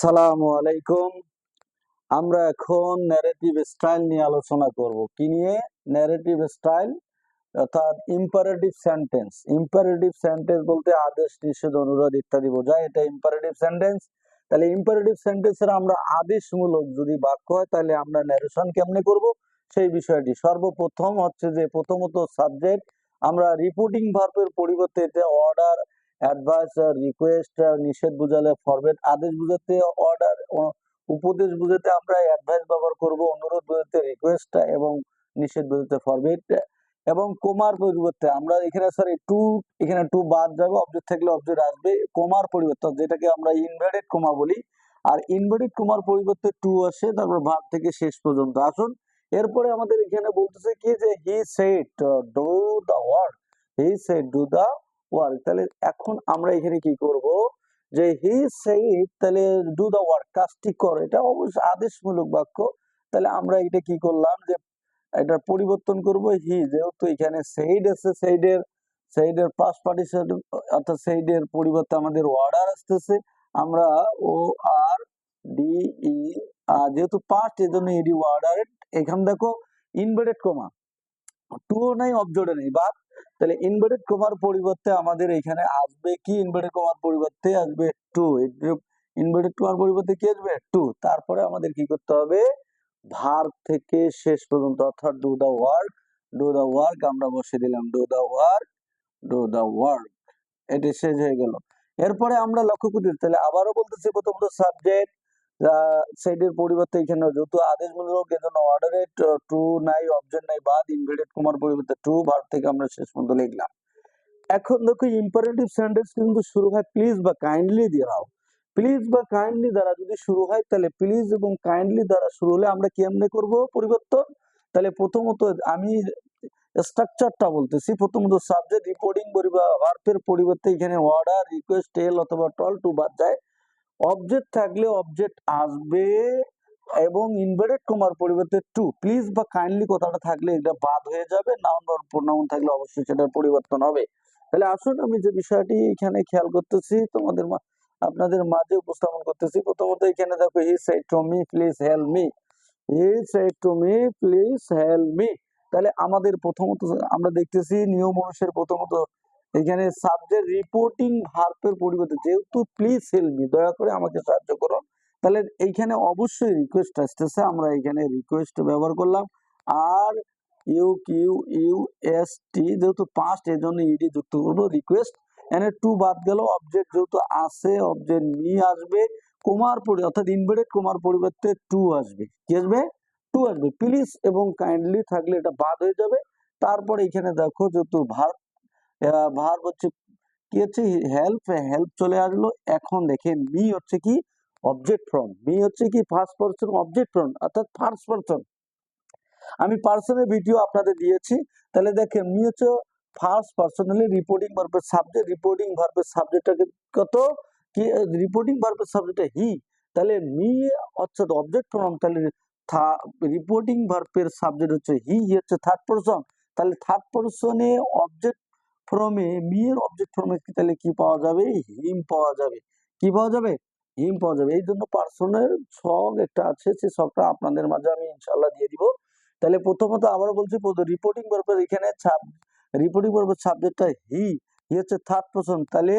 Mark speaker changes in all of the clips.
Speaker 1: সালামু আলাইকুম। আমরা এখন ন্যারেটিভ স্টাইল নিয়ে আলোচনা করব। কি নিয়ে? ন্যারেটিভ স্টাইল, অর্থাৎ ইম্পারেটিভ সেন্টেন্স। ইম্পারেটিভ সেন্টেন্স বলতে আদেশ, নিষেধ, অনুরোধ ইত্যাদি বোঝায়, এটা ইম্পারেটিভ সেন্টেন্স। তাহলে ইম্পারেটিভ সেন্টেন্সের আমরা আদেশমূলক যদি বাক্য হয় তাহলে আমরা ন্যারেশন কেমনে করব সেই বিষয়টি। সর্বপ্রথম হচ্ছে যে প্রথমত সাবজেক্ট, আমরা রিপোর্টিং ভার্বের পরিবর্তে এতে অর্ডার, অ্যাডভাইস, রিকোয়েস্ট, নিষেধ বুঝালে ফরওয়ার্ড, আদেশ বুঝাতে অর্ডার, উপদেশ বুঝাতে আমরা অ্যাডভাইস ব্যবহার করব, অনুরোধ বুঝাতে রিকোয়েস্ট এবং নিষেধ বুঝাতে ফরওয়ার্ড। এবং কোমার পরিবর্তে আমরা এখানে সরি টু, এখানে টু বাদ যাবে, অবজেক্ট থাকলে অবজেক্ট আসবে। কোমার পরিবর্তে যেটাকে আমরা ইনভার্টেড কোমা বলি, আর ইনভার্টেড কোমার পরিবর্তে টু আসে, তারপর ভার্ব থেকে শেষ পর্যন্ত। আসুন এরপরে আমাদের এখানে বলতেছে কি যে he said do the work, he said do the work. তাহলে এখন আমরা এখানে কি করব যে হি সেড, তাহলে ডু দা ওয়ার্ক, কাজটি কর, এটা অবশ্যই আদেশমূলক বাক্য। তাহলে আমরা এটা কি করলাম যে এটা পরিবর্তন করব হি, যেহেতু এখানে সেইড আছে, সেইডের পাস্ট পার্টিসিপল অর্থাৎ সেইডের পরিবর্তে আমাদের অর্ডার আসতেছে, আমরা ও আর ডি ই, যেহেতু পাস্ট এজন্য এডি অর্ডার। এখানে দেখো ইনভার্টেড কমা, টু নাই, অবজেক্ট নেই, বাদ। তাহলে ইনভার্টেড কমার পরিবর্তে আমাদের এখানে আসবে কি? ইনভার্টেড কমার পরিবর্তে আসবে টু। ইনভার্টেড কমার পরিবর্তে কি আসবে? টু। তারপরে আমাদের কি করতে হবে? ভার্ব থেকে শেষ পর্যন্ত, অর্থাৎ do the work, do the work আমরা বসে দিলাম, do the work, do the work. এটি শেষ হয়ে গেল। এরপরে আমরা লক্ষ্য করি, তাহলে আবারও বলতেছি, প্রথমত সাবজেক্ট, সেটের পরিবর্তে এখানে যেহেতু আদেশমূলক এজন্য অর্ডারে টু নাই, অবজেক্ট নাই, বাদ, ইনভার্টেড কমার পরিবর্তে টু, ভার্ব থেকে আমরা শেষ পর্যন্ত লিখলাম। এখন দেখো ইম্পারেটিভ সেন্টেন্স কিন্তু শুরু হয় প্লিজ বা কাইন্ডলি দিয়ে। প্লিজ বা কাইন্ডলি দ্বারা যদি শুরু হয়, তাহলে প্লিজ এবং কাইন্ডলি দ্বারা শুরু হলে আমরা কেমনে করব পরিবর্তন? তাহলে প্রথমত আমি স্ট্রাকচারটা বলতেছি। প্রথমত সাবজেক্ট, রিপোর্টিং ভার্বের পরিবর্তে এখানে অর্ডার, রিকোয়েস্ট, টেল অথবা টল, টু বাদ যায়। অবজেক্ট থাকলে অবজেক্ট আসবে এবং ইনভার্টেড কমার পরিবর্তে টু। প্লিজ বা কাইন্ডলি কথাটা থাকলে এটা বাদ হয়ে যাবে, নাউন বা প্রোনাউন থাকলে অবশ্যই সেটার পরিবর্তন হবে। তাহলে আসুন আমি যে বিষয়টি এখানে খেয়াল করতেছি আপনাদের মাঝে উপস্থাপন করতেছি। প্রথমত এখানে দেখো he said to me please help me, he said to me please help me. তাহলে আমাদের প্রথমত আমরা দেখতেছি নিয়ম অনুসারে প্রথমত এখানে সাবজেক্ট রিপোর্টিং ভার্বের পরিবর্তে, যেহেতু প্লিজ হেল্প মি, দয়া করে আমাকে সাহায্য করো, তাহলে এইখানে অবশ্যই রিকোয়েস্ট আসতেছে, আমরা এখানে রিকোয়েস্ট ব্যবহার করলাম। R U Q U S T, যেহেতু পাস্ট এজন্য ইডি যুক্ত করবো, রিকোয়েস্ট। এখানে টু বাদ গেল, অবজেক্ট যেহেতু আসে, অবজেক্ট মি আসবে, কোমার পরি অর্থাৎ ইনভার্টেড কোমার পরিবর্তে টু আসবে। কি আসবে? টু আসবে। প্লিজ এবং কাইন্ডলি থাকলে এটা বাদ হয়ে যাবে। তারপরে এখানে দেখো যেহেতু ভার্ব হচ্ছে কি হচ্ছে হেল্প, হেল্প চলে আসলো। এখন দেখেন মি হচ্ছে কি? Object from. মি হচ্ছে কি? ফার্স্ট পারসন অবজেক্ট ফ্রম, অর্থাৎ ফার্স্ট পারসন। আমি পার্সনের ভিডিও আপনাদের দিয়েছি। তাহলে দেখেন মি হচ্ছে ফার্স্ট পার্সনালি রিপোর্টিং ভার্বের সাবজেক্ট, রিপোর্টিং ভার্বের সাবজেক্টটাকে কত কি? রিপোর্টিং ভার্বের সাবজেক্টটা হি। তাহলে মি হচ্ছে অবজেক্ট ফ্রম, তাহলে রিপোর্টিং ভার্বের সাবজেক্ট হচ্ছে হি, হচ্ছে থার্ড পারসন। তাহলে থার্ড পারসনে অবজেক্ট ফ্রমে, মি এর অবজেক্ট ফ্রমে তাহলে কি পাওয়া যাবে? হিম পাওয়া যাবে। কি পাওয়া যাবে? হিম পাওয়া যাবে। এই জন্য পার্সনের ছক একটা আছে, সেই ছকটা আপনাদের মাঝে আমি ইনশাআল্লাহ দিয়ে দিব। তাহলে প্রথমত আবার বলছি, রিপোর্টিং ভার্বের এখানে রিপোর্টিং ভার্বের সাবজেক্টটা হি, হচ্ছে থার্ড পারসন। তাহলে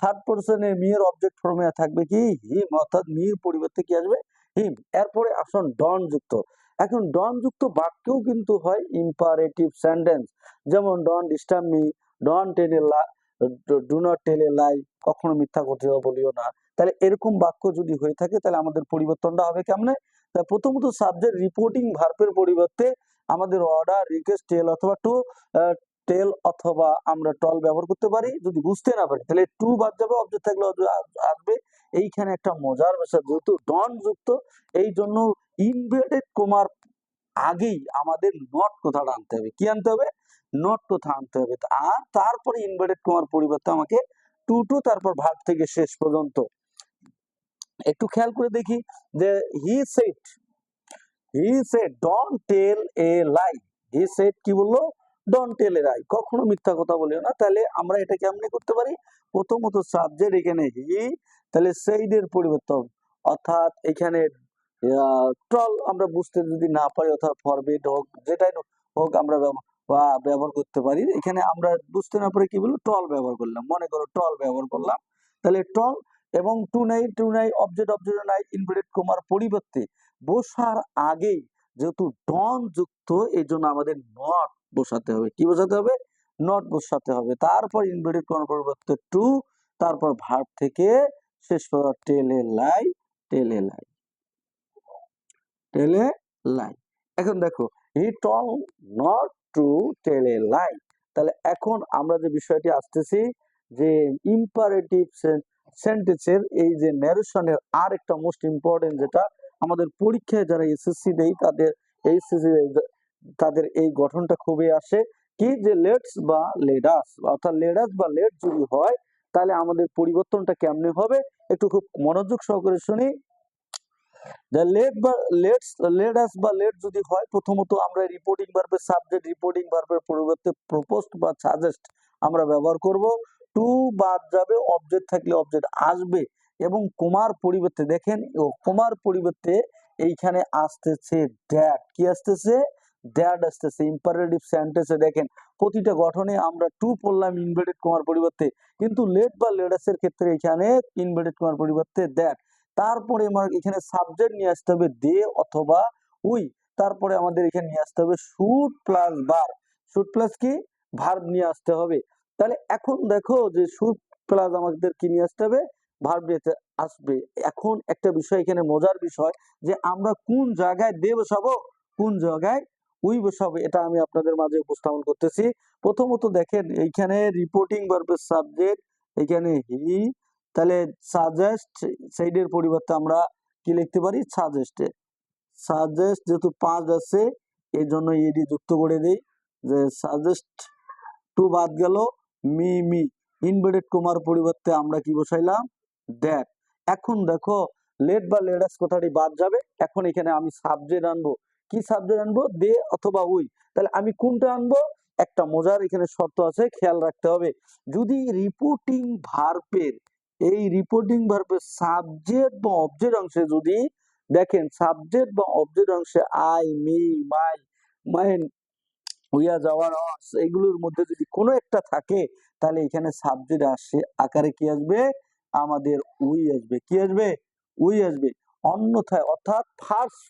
Speaker 1: থার্ড পারসনে মি এর অবজেক্ট ফর্মে থাকবে কি? হিম, অর্থাৎ মি এর পরিবর্তে কি আসবে? হিম। এরপরে আসুন ডন যুক্ত। এখন ডন যুক্ত বাক্যও কিন্তু হয় ইম্পারেটিভ সেন্টেন্স, যেমন don't disturb me, don't tell a lie, do not tell a lie, কখনো মিথ্যা কথা বলিও না। তাহলে এরকম বাক্য যদি হয়ে থাকে তাহলে আমাদের পরিবর্তনটা হবে কেমনে? প্রথমত সাবজেক্ট রিপোর্টিং ভার্বের পরিবর্তে আমাদের অর্ডার, রিকোয়েস্ট, টেল অথবা টু, টেল অথবা আমরা টল ব্যবহার করতে পারি। যদি বুঝতে না পারি তাহলে টু বাদ যাবে, অবজেক্ট থাকলে আসবে। এইখানে একটা মজার বিষয়, যেহেতু ডন যুক্ত এই জন্য ইনভার্টেড কমার আগেই আমাদের নট কথাটা আনতে হবে। কি আনতে হবে? নট কথা আনতে হবে। আর তারপরে ইনভার্টেড কমার পরিবর্তে আমাকে টু টু, তারপর ভার্ব থেকে শেষ পর্যন্ত। একটু খেয়াল করে দেখি যে he said don't tell a lie, he said কি বললো? ডোন্ট টেল এ লাই, কখনো মিথ্যা কথা বলিও না। তাহলে আমরা এটা কেমনে করতে পারি? প্রথমত সাবজেক্ট এখানে হি, তাহলে সেইড এর পরিবর্তন অর্থাৎ এখানে ট্রল আমরা বুঝতে যদি না পারি, অর্থাৎ ফরবিট হোক যেটাই হোক আমরা ব্যবহার করতে পারি। এখানে আমরা বুঝতে না পারি কি বলবো, ট্রল ব্যবহার করলাম, মনে করো ট্রল ব্যবহার করলাম, তাহলে ট্রল এবং টু নাই অবজেক্ট নাই ইনভার্টেড কমার পরিবর্তে বসার আগেই যেহেতু ডন যুক্ত, এই জন্য আমাদের নট বসাতে হবে। কি বসাতে হবে? নট বসাতে হবে। তারপর ইনভার্টেড কমার পরিবর্তে টু, তারপর ভার্ব থেকে শেষ পর্যন্ত টেলে লাই, টেলে লাই, টেলে লাই। এখন দেখো হি টল নট টু টেল এ লাই। তাহলে এখন আমরা যে বিষয়টি আসতেছি যে ইম্পারেটিভ সেন্টেন্সের এই যে ন্যারেশনের আর একটা মোস্ট ইম্পর্টেন্ট, যেটা আমাদের পরীক্ষায় যারা এসএসসি দেই তাদের তাদের এই গঠনটা খুবই আসে, কি যে লেটস বা লেডাস, অর্থাৎ লেডাস বা লেট যদি হয় তাহলে আমাদের পরিবর্তনটা কেমনে হবে একটু খুব মনোযোগ সহকারে শুনি। লেট আস বা লেট যদি হয়, প্রথমত আমরা রিপোর্টিং ভার্বের সাবজেক্ট রিপোর্টিং ভার্বের পরিবর্তে প্রপোজড বা সাজেস্ট আমরা ব্যবহার করব। টু বাদ যাবে, অবজেক্ট থাকলে অবজেক্ট আসবে এবং কোমার পরিবর্তে দেখেন কোমার পরিবর্তে এইখানে আসতেছে ড্যাট। কি আসতেছে? ড্যাট আসতেছে। ইম্পারেটিভ সেন্টেন্সে দেখেন প্রতিটা গঠনে আমরা টু পড়লাম ইনভার্টেড কোমার পরিবর্তে, কিন্তু লেট বা লেটাসের ক্ষেত্রে এখানে ইনভার্টেড কোমার পরিবর্তে দ্যাট। তারপরে আমার এখানে সাবজেক্ট নিয়ে আসতে হবে দে অথবা উই। তারপরে আমাদের এখানে নিয়ে আসতে হবে should plus verb. Should plus কি? ভার্ব নিয়ে আসতে হবে। তাহলে এখন দেখো যে শুড প্লাস আমাদের কি নিয়ে আসতে হবে? ভার্ব নিয়ে আসবে। এখন একটা বিষয় এখানে মজার বিষয় যে আমরা কোন জায়গায় দে বসাবো, কোন জায়গায় উই বসাবো, এটা আমি আপনাদের মাঝে উপস্থাপন করতেছি। প্রথমত দেখেন এইখানে রিপোর্টিং ভার্বের সাবজেক্ট এখানে হি, তাহলে সাজেস্ট সাইডের পরিবর্তে আমরা কি লিখতে পারি? সাজেস্টে। সাজেস্ট যেহেতু পাঁচ আছে এই জন্য এডি যুক্ত করে দেই, যে সাজেস্ট টু বাদ গেল, মি ইনভার্টেড কমার পরিবর্তে আমরা কি বসাইলাম? দ্যাট। এখন দেখো লেট বা লেটাস কথাটি বাদ যাবে, এখন এখানে আমি সাবজেক্ট আনবো। কি সাবজেক্ট আনবো? দে অথবা উই। তাহলে আমি কোনটা আনবো? একটা মজার এখানে শর্ত আছে, খেয়াল রাখতে হবে। যদি রিপোর্টিং ভার্বের এই রিপোর্টিং ভার্বের সাবজেক্ট বা অবজেক্ট অংশে যদি দেখেন সাবজেক্ট বা অবজেক্ট অংশে আই, মি, মাই, মাইন, হইয়া যাওয়ার এগুলোর মধ্যে যদি কোনো একটা থাকে তাহলে এখানে সাবজেক্ট আসে আকারে কি আসবে? আমাদের উই আসবে। কি আসবে? উই আসবে। অন্যথায় অর্থাৎ ফার্স্ট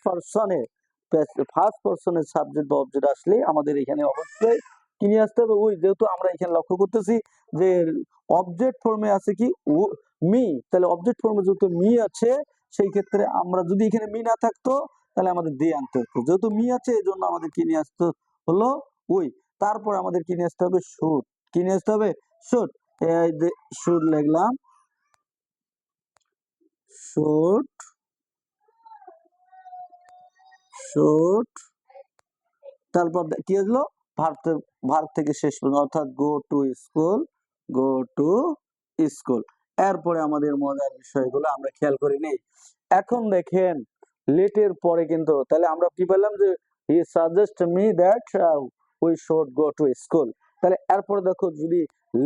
Speaker 1: পারসনের সাবজেক্ট বা অবজেক্ট আসলে আমাদের এখানে অবশ্যই কি নিয়ে আসতে হবে? উই। যেহেতু আমরা এখানে লক্ষ্য করতেছি যে অবজেক্ট ফর্মে আছে কি মি, তাহলে অবজেক্ট ফর্মে যেহেতু মি আছে সেই ক্ষেত্রে আমরা যদি এখানে মি না থাকতো তাহলে আমাদের দে আনতে হতো। যেহেতু মি আছে এই জন্য আমাদের কি নিয়ে আসতে হলো? উই। তারপর আমাদের কি নিয়ে আসতে হবে? শুড। কি নিয়ে আসতে হবে? শুড। এই যে শুড লিখলাম, শুড, শুড, তারপর কি আসলো? ভার্ব থেকে শেষ পর্যন্ত, অর্থাৎ গো to school, go to school. এরপরে আমাদের মজার বিষয়গুলো আমরা খেয়াল করে নেই। এখন দেখেন লেটের পরে কিন্তু তাহলে আমরা কি বললাম যে he suggest me that we should go to school. তাহলে এরপরে দেখো যদি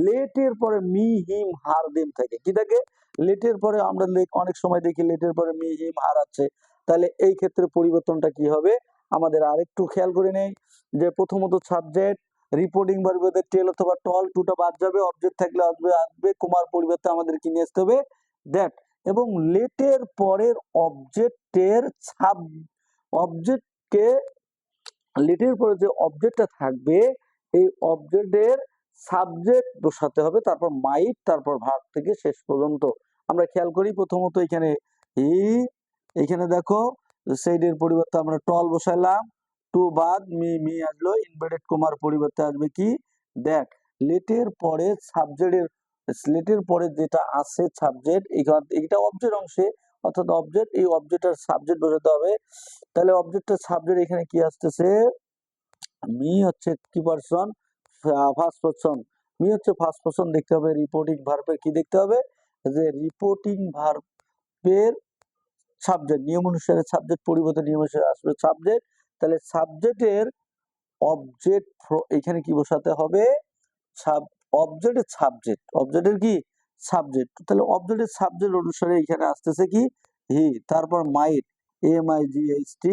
Speaker 1: লেটের পরে মি, হিম, হার, দেম থাকে, কি থাকে? লেটের পরে আমরা অনেক সময় দেখি লেটের পরে মি, হিম, হার আছে, তাহলে এই ক্ষেত্রে পরিবর্তনটা কি হবে আমাদের আরেকটু খেয়াল করে নেই। যে প্রথমত সাবজেক্ট রিপোর্টিং ভার্বে টেল অথবা টল, টুটা বাদ যাবে, অবজেক্ট থাকলে আসবে কোমার পরিবর্তে আমাদের কি নিয়ে আসতে হবে? দ্যাট। এবং লেটের পরের অবজেক্টকে লেটের পরে যে অবজেক্টটা থাকবে এই অবজেক্টের সাবজেক্ট বসাতে হবে, তারপর মাইট, তারপর ভার্ব থেকে শেষ পর্যন্ত আমরা খেয়াল করি। প্রথমত এখানে হি, এখানে দেখো সেইডের পরিবর্তে আমরা টল বসাইলাম, টু বাদ মি আসলো, ইনভার্টেড কমার পরিবর্তে আসবে কি? দ্যাট। লেটের পরে সাবজেক্টের লেটের পরে যেটা আছে সাবজেক্ট, এটা অবজেক্ট অংশে, অর্থাৎ অবজেক্ট, এই অবজেক্টের সাবজেক্ট বোঝাতে হবে। তাহলে অবজেক্টের সাবজেক্ট এখানে কি আসতেছে? মি হচ্ছে কি পারসন? First person. মি হচ্ছে ফার্স্ট পারসন দেখতে হবে। রিপোর্টিং ভার্বের কি দেখতে হবে? যে রিপোর্টিং ভার্বের সাবজেক্ট, নিয়ম অনুসারে সাবজেক্ট পরিবর্তে নিয়ম অনুসারে আসবে সাবজেক্ট। তাহলে সাবজেক্টের অবজেক্ট এখানে কি বসাতে হবে? অবজেক্টের সাবজেক্ট, অবজেক্টের কি? সাবজেক্ট। তাহলে অবজেক্টের সাবজেক্ট অনুসারে এখানে আসতেছে কি? হি, তারপর মাইট, MIGHT,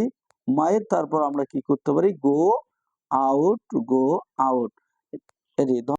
Speaker 1: মাইট, তারপর আমরা কি করতে পারি, গো আউট, গো আউট। এটি